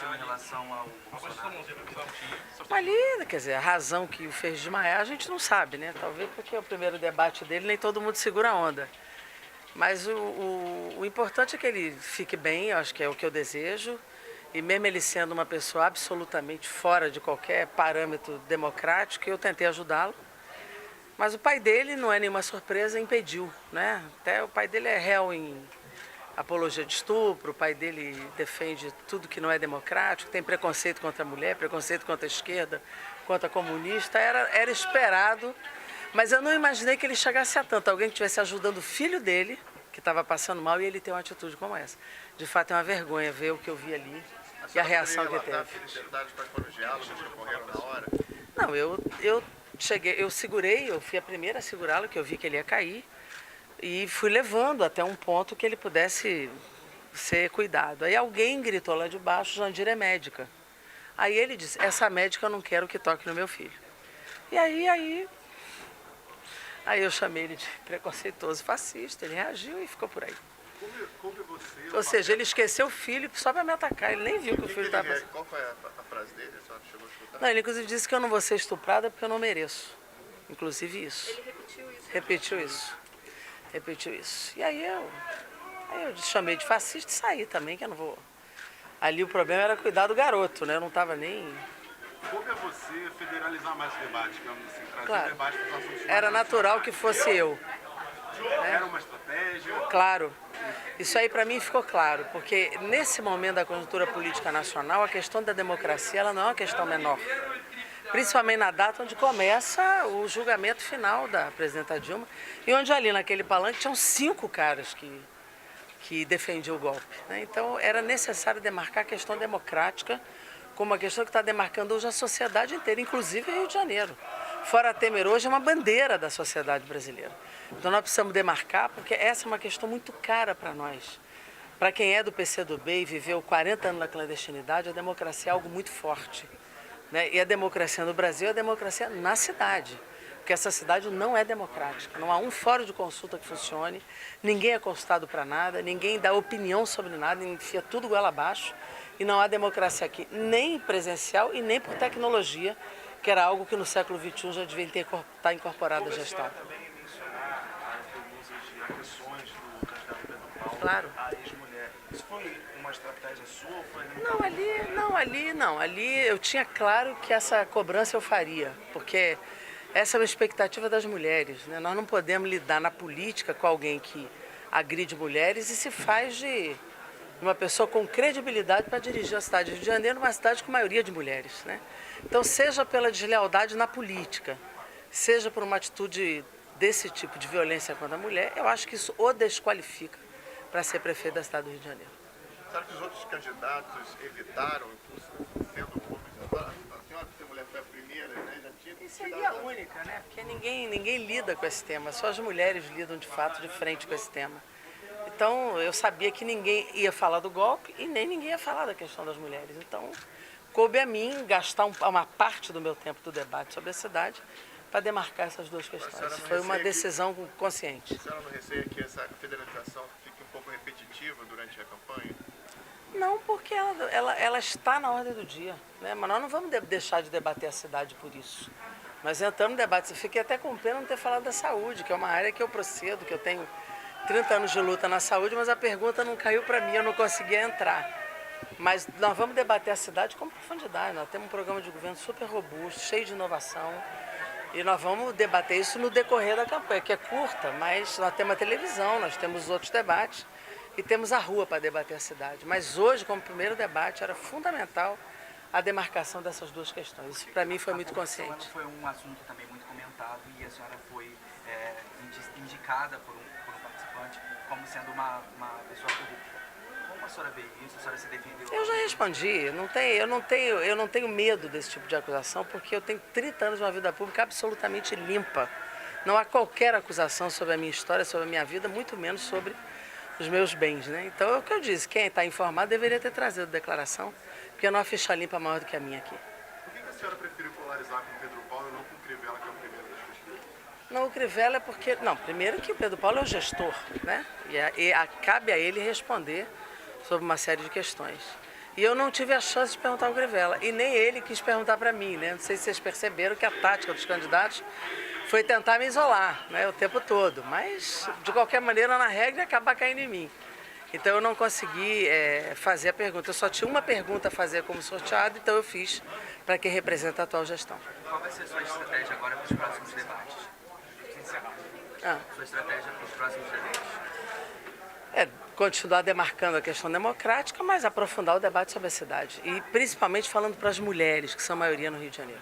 cima em relação ao Bolsonaro? Ali, quer dizer, a razão que o fez desmaiar a gente não sabe, né? Talvez porque é o primeiro debate dele, nem todo mundo segura a onda. Mas o importante é que ele fique bem, eu acho que é o que eu desejo. E mesmo ele sendo uma pessoa absolutamente fora de qualquer parâmetro democrático, eu tentei ajudá-lo. Mas o pai dele, não é nenhuma surpresa, impediu, né? Até o pai dele é réu em apologia de estupro, o pai dele defende tudo que não é democrático, tem preconceito contra a mulher, preconceito contra a esquerda, contra a comunista. Era esperado, mas eu não imaginei que ele chegasse a tanto. Alguém que estivesse ajudando o filho dele, que estava passando mal, e ele ter uma atitude como essa. De fato, é uma vergonha ver o que eu vi ali e a reação que teve. Não, eu cheguei, eu segurei, eu fui a primeira a segurá-lo, que eu vi que ele ia cair, e fui levando até um ponto que ele pudesse ser cuidado. Aí alguém gritou lá de baixo: Jandir é médica. Aí ele disse: essa médica eu não quero que toque no meu filho. E aí eu chamei ele de preconceituoso fascista, ele reagiu e ficou por aí. Ou seja, ele esqueceu o filho só para me atacar, ele nem viu que o filho estava passando. Qual foi a frase dele? A senhora chegou a escutar? Não, ele inclusive disse que eu não vou ser estuprada porque eu não mereço. Inclusive isso. Ele repetiu isso? Repetiu isso. E aí eu chamei de fascista e saí também, que eu não vou. Ali o problema era cuidar do garoto, né? Eu não estava nem. Coube a você federalizar mais o debate, digamos assim, trazer Claro. o debate para os assuntos Era mais natural que fosse eu. Era uma estratégia? Claro. Isso aí para mim ficou claro, porque nesse momento da conjuntura política nacional, a questão da democracia ela não é uma questão menor. Principalmente na data onde começa o julgamento final da presidenta Dilma e onde ali naquele palanque tinham 5 caras que defendiam o golpe, né? Então era necessário demarcar a questão democrática como uma questão que está demarcando hoje a sociedade inteira, inclusive Rio de Janeiro. Fora Temer hoje é uma bandeira da sociedade brasileira. Então nós precisamos demarcar, porque essa é uma questão muito cara para nós. Para quem é do PCdoB e viveu 40 anos na clandestinidade, a democracia é algo muito forte, né? E a democracia no Brasil é a democracia na cidade, porque essa cidade não é democrática. Não há um fórum de consulta que funcione, ninguém é consultado para nada, ninguém dá opinião sobre nada, enfia tudo goela abaixo. E não há democracia aqui, nem presencial e nem por tecnologia, que era algo que no século XXI já devia estar incorporado à gestão. Também mencionar as denúncias de agressões do candidato Pedro Paulo Claro. à ex-mulher. Isso foi uma estratégia sua ou foi... Não. Ali eu tinha claro que essa cobrança eu faria, porque essa é uma expectativa das mulheres, né? Nós não podemos lidar na política com alguém que agride mulheres e se faz de uma pessoa com credibilidade para dirigir a cidade de Rio de Janeiro, uma cidade com maioria de mulheres, né? Então, seja pela deslealdade na política, seja por uma atitude desse tipo de violência contra a mulher, eu acho que isso o desqualifica para ser prefeito da cidade do Rio de Janeiro. Será que os outros candidatos evitaram, sendo homens? A senhora, por ser mulher, foi a primeira, né? Já tinha E seria a única, né? Porque ninguém lida com esse tema, só as mulheres lidam de fato de frente com esse tema. Então, eu sabia que ninguém ia falar do golpe e nem ninguém ia falar da questão das mulheres. Então, coube a mim gastar uma parte do meu tempo do debate sobre a cidade para demarcar essas duas questões. Foi uma decisão consciente. A senhora não receia que essa federalização fique um pouco repetitiva durante a campanha? Não, porque ela está na ordem do dia, né? Mas nós não vamos deixar de debater a cidade por isso. Nós entramos no debate. Eu fiquei até com pena não ter falado da saúde, que é uma área que eu procedo, que eu tenho 30 anos de luta na saúde, mas a pergunta não caiu para mim, eu não conseguia entrar. Mas nós vamos debater a cidade com profundidade. Nós temos um programa de governo super robusto, cheio de inovação. E nós vamos debater isso no decorrer da campanha, que é curta, mas nós temos a televisão, nós temos os outros debates e temos a rua para debater a cidade. Mas hoje, como primeiro debate, era fundamental a demarcação dessas duas questões. Isso para mim foi muito consciente. Foi um assunto também muito comentado e a senhora foi indicada por um participante como sendo uma pessoa corrupta. Como a senhora vê isso? A senhora se defendeu? Eu já respondi. Eu não tenho medo desse tipo de acusação, porque eu tenho 30 anos de uma vida pública absolutamente limpa. Não há qualquer acusação sobre a minha história, sobre a minha vida, muito menos sobre os meus bens, né? Então é o que eu disse, quem está informado deveria ter trazido a declaração, porque não há ficha limpa maior do que a minha aqui. Por que a senhora preferiu polarizar com o Pedro Paulo e não com o Crivella, que é o primeiro das pesquisas? Não, o Crivella é porque... Não, primeiro que o Pedro Paulo é o gestor, né? E cabe a ele responder sobre uma série de questões. E eu não tive a chance de perguntar ao Crivella. E nem ele quis perguntar para mim, né? Não sei se vocês perceberam que a tática dos candidatos foi tentar me isolar, né, o tempo todo. Mas, de qualquer maneira, na regra, ia acabar caindo em mim. Então, eu não consegui fazer a pergunta. Eu só tinha uma pergunta a fazer como sorteado, então eu fiz para quem representa a atual gestão. Qual vai ser a sua estratégia agora para os próximos debates? Sua estratégia para os próximos debates? Continuar demarcando a questão democrática, mas aprofundar o debate sobre a cidade. E principalmente falando para as mulheres, que são a maioria no Rio de Janeiro.